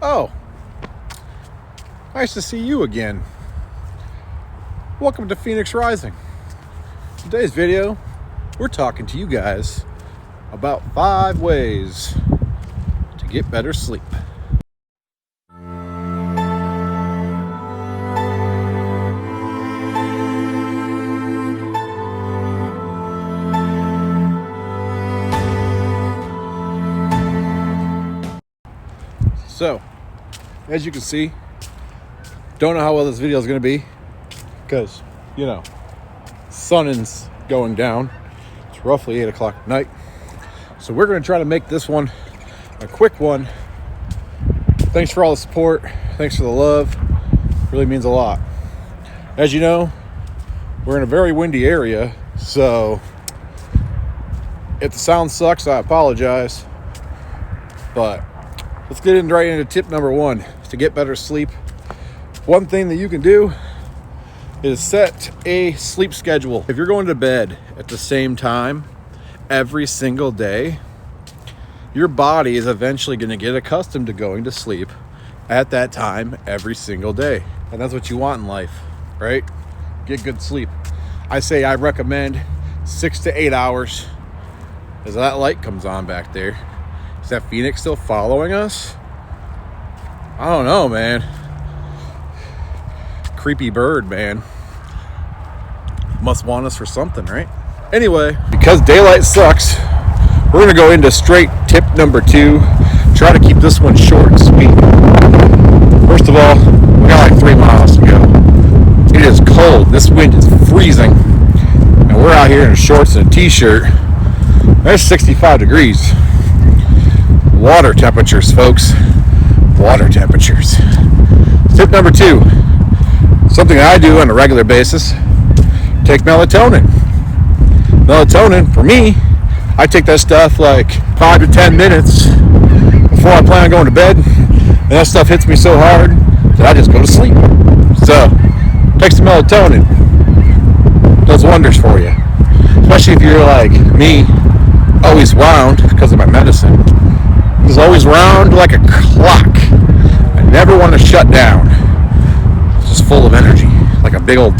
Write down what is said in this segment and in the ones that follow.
Oh, nice to see you again. Welcome to PhoenixRising. Today's video, we're talking to you guys about 5 ways to get better sleep. So, as you can see, don't know how well this video is going to be because, you know, sun is going down. It's roughly 8 o'clock at night. So we're going to try to make this one a quick one. Thanks for all the support. Thanks for the love. Really means a lot. As you know, we're in a very windy area, so if the sound sucks, I apologize. But let's get right into tip number 1 to get better sleep. One thing that you can do is set a sleep schedule. If you're going to bed at the same time every single day, your body is eventually going to get accustomed to going to sleep at that time every single day. And that's what you want in life, right? Get good sleep. I recommend 6 to 8 hours. As that light comes on back there. Is that Phoenix still following us? I don't know, man. Creepy bird, man. Must want us for something, right? Anyway, because daylight sucks, we're gonna go into straight tip number 2. Try to keep this one short and sweet. First of all, we got like 3 miles to go. It is cold. This wind is freezing. And we're out here in shorts and a t-shirt. There's 65 degrees. Water temperatures, folks. Water temperatures. Tip number 2. Something I do on a regular basis. Take melatonin. Melatonin, for me, I take that stuff like 5 to 10 minutes before I plan on going to bed. And that stuff hits me so hard that I just go to sleep. So, take some melatonin. Does wonders for you. Especially if you're like me, always wound because of my medicine. It's always round like a clock. I never want to shut down. It's just full of energy, like a big old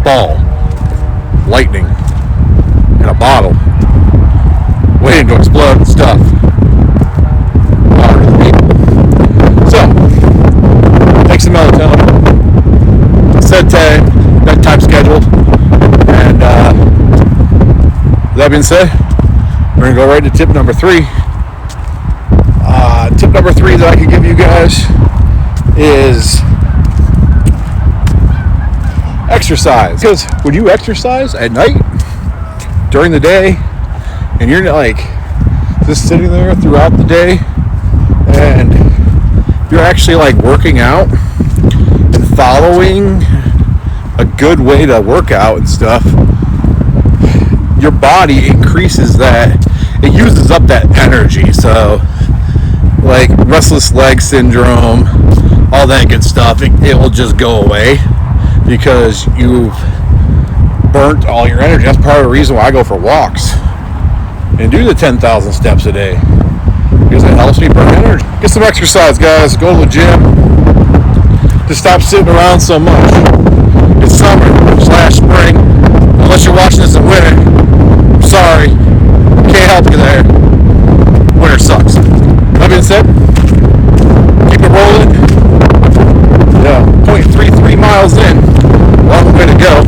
ball of lightning in a bottle, waiting to explode and stuff. Power to the people. So, take some melatonin. Set bedtime scheduled, and that being said, we're gonna go right to tip number 3. Tip number 3 that I can give you guys is exercise. Because when you exercise at night, during the day, and you're like just sitting there throughout the day, and you're actually like working out and following a good way to work out and stuff, your body increases that. It uses up that energy. So like restless leg syndrome, all that good stuff, it will just go away because you've burnt all your energy. That's part of the reason why I go for walks and do the 10,000 steps a day, because it helps me burn energy. Get some exercise, guys. Go to the gym. Just stop sitting around so much. It's summer / spring. Unless you're watching this in winter, I'm sorry, can't help you there. Winter sucks. That being said, keep it rolling. Yeah, 0.33 miles in. Long way to go,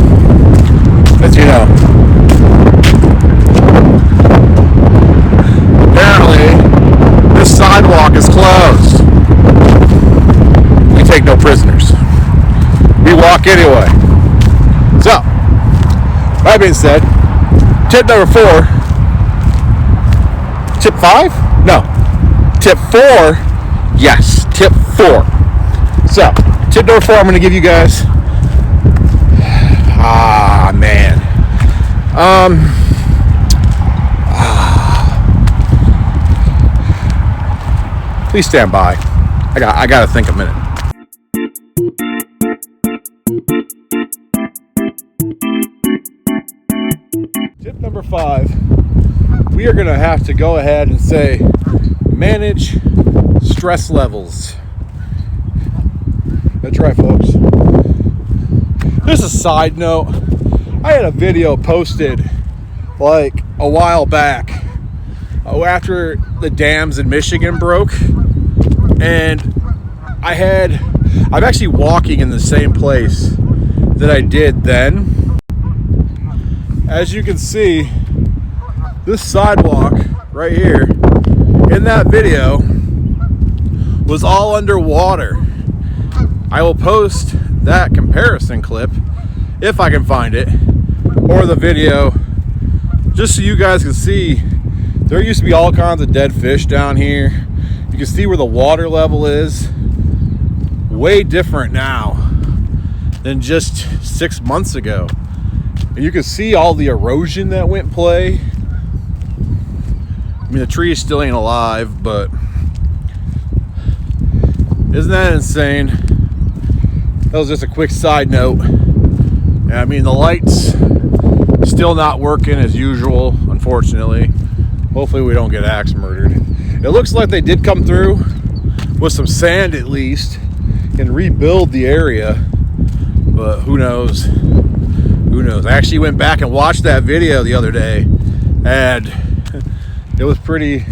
as you know. Apparently, this sidewalk is closed. We take no prisoners. We walk anyway. So, that being said, tip number 4. Tip 5? No. Tip 4, yes, tip 4. So, tip number 4 I'm going to give you guys. Man. Please stand by. I got to think a minute. Tip number 5. We are going to have to go ahead and say manage stress levels. That's right, folks. Just a side note. I had a video posted like a while back after the dams in Michigan broke, and I'm actually walking in the same place that I did then. As you can see, this sidewalk right here in that video was all underwater. I will post that comparison clip if I can find it, or the video, just so you guys can see. There used to be all kinds of dead fish down here. You can see where the water level is. Way different now than just 6 months ago. And you can see all the erosion that went play. I mean, the tree still ain't alive, but isn't that insane? That was just a quick side note. And I mean, the lights still not working as usual, unfortunately. Hopefully we don't get axe murdered. It looks like they did come through with some sand at least and rebuild the area, but who knows? Who knows? I actually went back and watched that video the other day, and it was pretty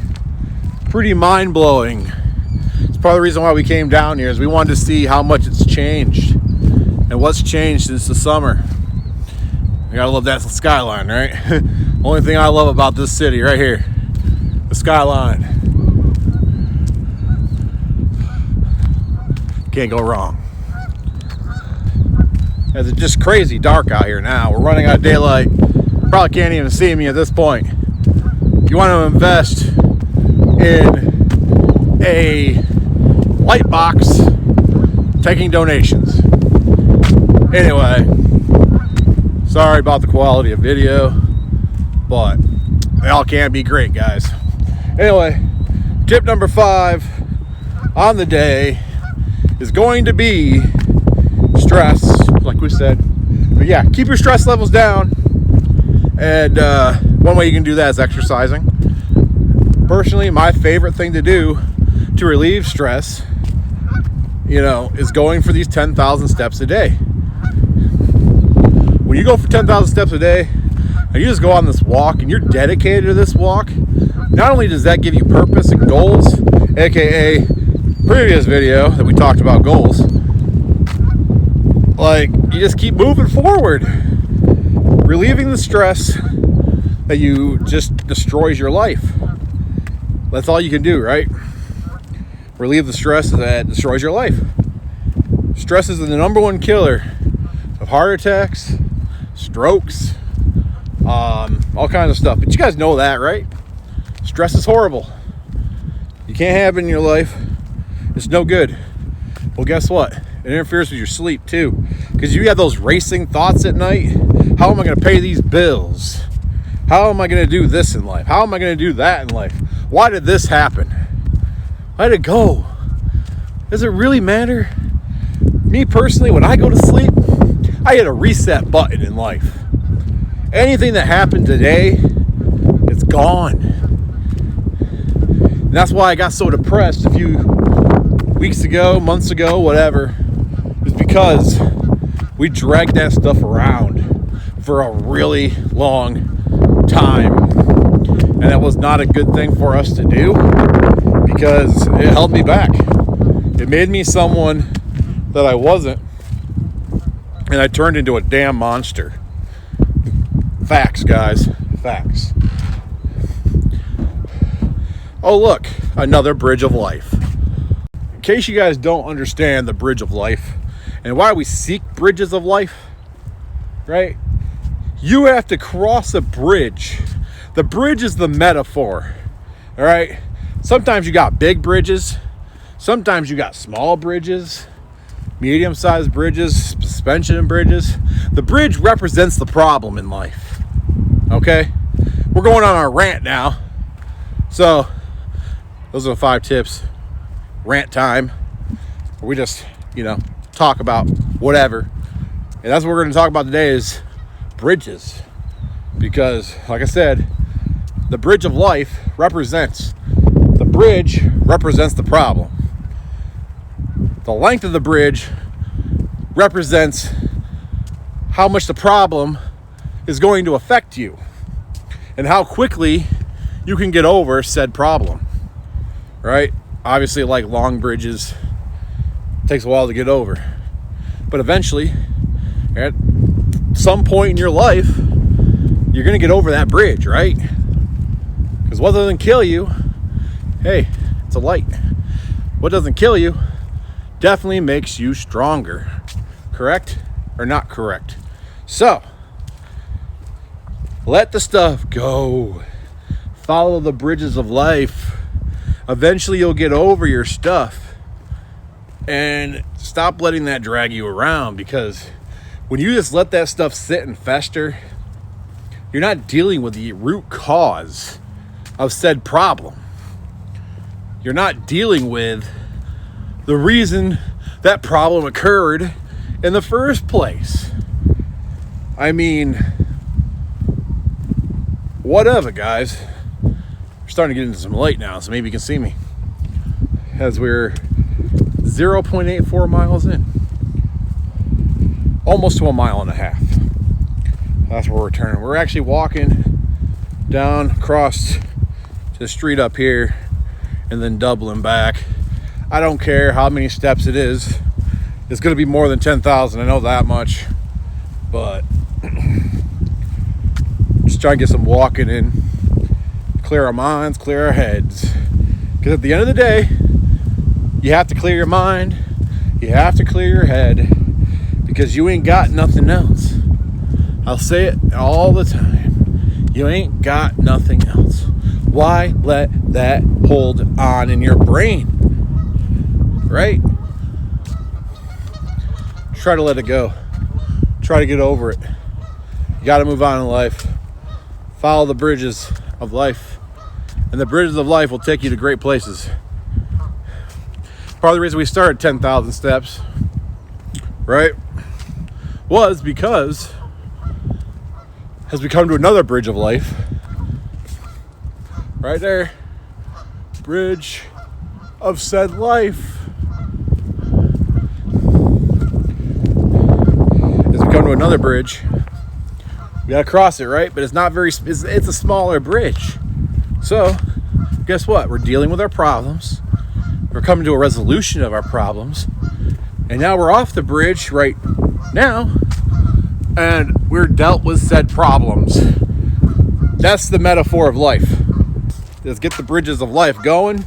mind-blowing. It's part of the reason why we came down here, is we wanted to see how much it's changed and what's changed since the summer. I gotta love that skyline, right? Only thing I love about this city right here, the skyline. Can't go wrong. It's just crazy dark out here now. We're running out of daylight. Probably can't even see me at this point. If you want to invest in a light box, taking donations. Anyway, sorry about the quality of video, but they all can't be great, guys. Anyway, tip number 5 on the day is going to be stress, like we said. But yeah, keep your stress levels down, and one way you can do that is exercising. Personally, my favorite thing to do to relieve stress, is going for these 10,000 steps a day. When you go for 10,000 steps a day and you just go on this walk and you're dedicated to this walk, not only does that give you purpose and goals, aka previous video that we talked about goals, like, you just keep moving forward, relieving the stress that you just destroys your life. That's all you can do, right? Relieve the stress that destroys your life. Stress is the number one killer of heart attacks, strokes, all kinds of stuff. But you guys know that, right? Stress is horrible. You can't have it in your life. It's no good. Well, guess what? It interferes with your sleep too, because you have those racing thoughts at night. How am I going to pay these bills? How am I going to do this in life? How am I going to do that in life? Why did this happen? Why did it go? Does it really matter? Me personally, when I go to sleep, I hit a reset button in life. Anything that happened today, it's gone. And that's why I got so depressed a few weeks ago, months ago, whatever. It's because we dragged that stuff around for a really long time. And that was not a good thing for us to do, because it held me back. It made me someone that I wasn't, and I turned into a damn monster. Facts, guys. Facts. Oh, look, another bridge of life. In case you guys don't understand the bridge of life and why we seek bridges of life, right? You have to cross a bridge. The bridge is the metaphor, all right? Sometimes you got big bridges. Sometimes you got small bridges, medium-sized bridges, suspension bridges. The bridge represents the problem in life, okay? We're going on our rant now. So, those are the 5 tips. Rant time. Where we just, talk about whatever. And that's what we're going to talk about today is bridges. Because, like I said, the bridge of life represents the problem. The length of the bridge represents how much the problem is going to affect you and how quickly you can get over said problem, right? Obviously, like long bridges, it takes a while to get over. But eventually, at some point in your life, you're going to get over that bridge, right? Because what doesn't kill you, hey, it's a light. What doesn't kill you definitely makes you stronger. Correct or not correct? So, let the stuff go. Follow the bridges of life. Eventually you'll get over your stuff. And stop letting that drag you around, because when you just let that stuff sit and fester, you're not dealing with the root cause of said problem. You're not dealing with the reason that problem occurred in the first place. I mean, whatever, guys. We're starting to get into some light now, so maybe you can see me. As we're 0.84 miles in. Almost to 1.5 miles. That's where we're turning. We're actually walking down across the street up here and then doubling back. I don't care how many steps it is. It's going to be more than 10,000. I know that much. But just trying to get some walking in. Clear our minds, clear our heads. Because at the end of the day, you have to clear your mind. You have to clear your head. Because you ain't got nothing else. I'll say it all the time. You ain't got nothing else. Why let that hold on in your brain? Right? Try to let it go. Try to get over it. You got to move on in life. Follow the bridges of life. And the bridges of life will take you to great places. Part of the reason we started 10,000 steps, right, was because as we come to another bridge of life, right there, bridge of said life. As we come to another bridge, we gotta cross it, right? But it's not very, it's a smaller bridge. So, guess what? We're dealing with our problems. We're coming to a resolution of our problems. And now we're off the bridge right now. And we're dealt with said problems. That's the metaphor of life. Just get the bridges of life going.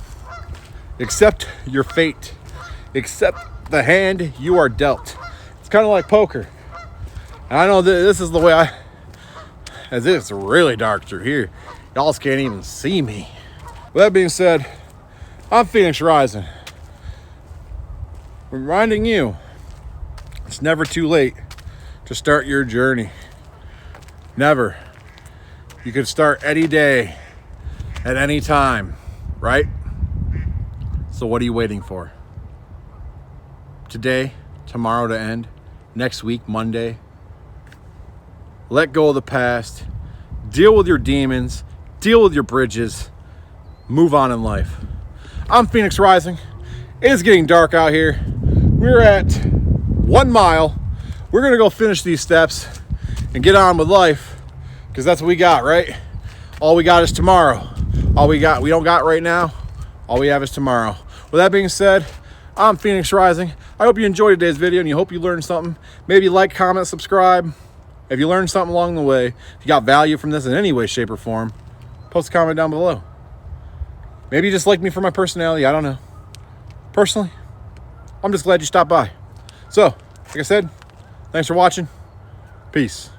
Accept your fate. Accept the hand you are dealt. It's kind of like poker. And I know this is the way as it's really dark through here. Y'all can't even see me. With that being said, I'm PhoenixRising. Reminding you, it's never too late to start your journey. Never. You could start any day, at any time, right? So what are you waiting for? Today, tomorrow to end, next week, Monday. Let go of the past. Deal with your demons. Deal with your bridges. Move on in life. I'm PhoenixRising. It is getting dark out here. We're at 1 mile. We're gonna go finish these steps and get on with life, because that's what we got, right? All we got is tomorrow. We don't got right now. All we have is tomorrow. With that being said, I'm PhoenixRising. I hope you enjoyed today's video and you hope you learned something. Maybe like, comment, subscribe. If you learned something along the way, if you got value from this in any way, shape, or form, post a comment down below. Maybe you just like me for my personality. I don't know. Personally, I'm just glad you stopped by. So, like I said, thanks for watching. Peace.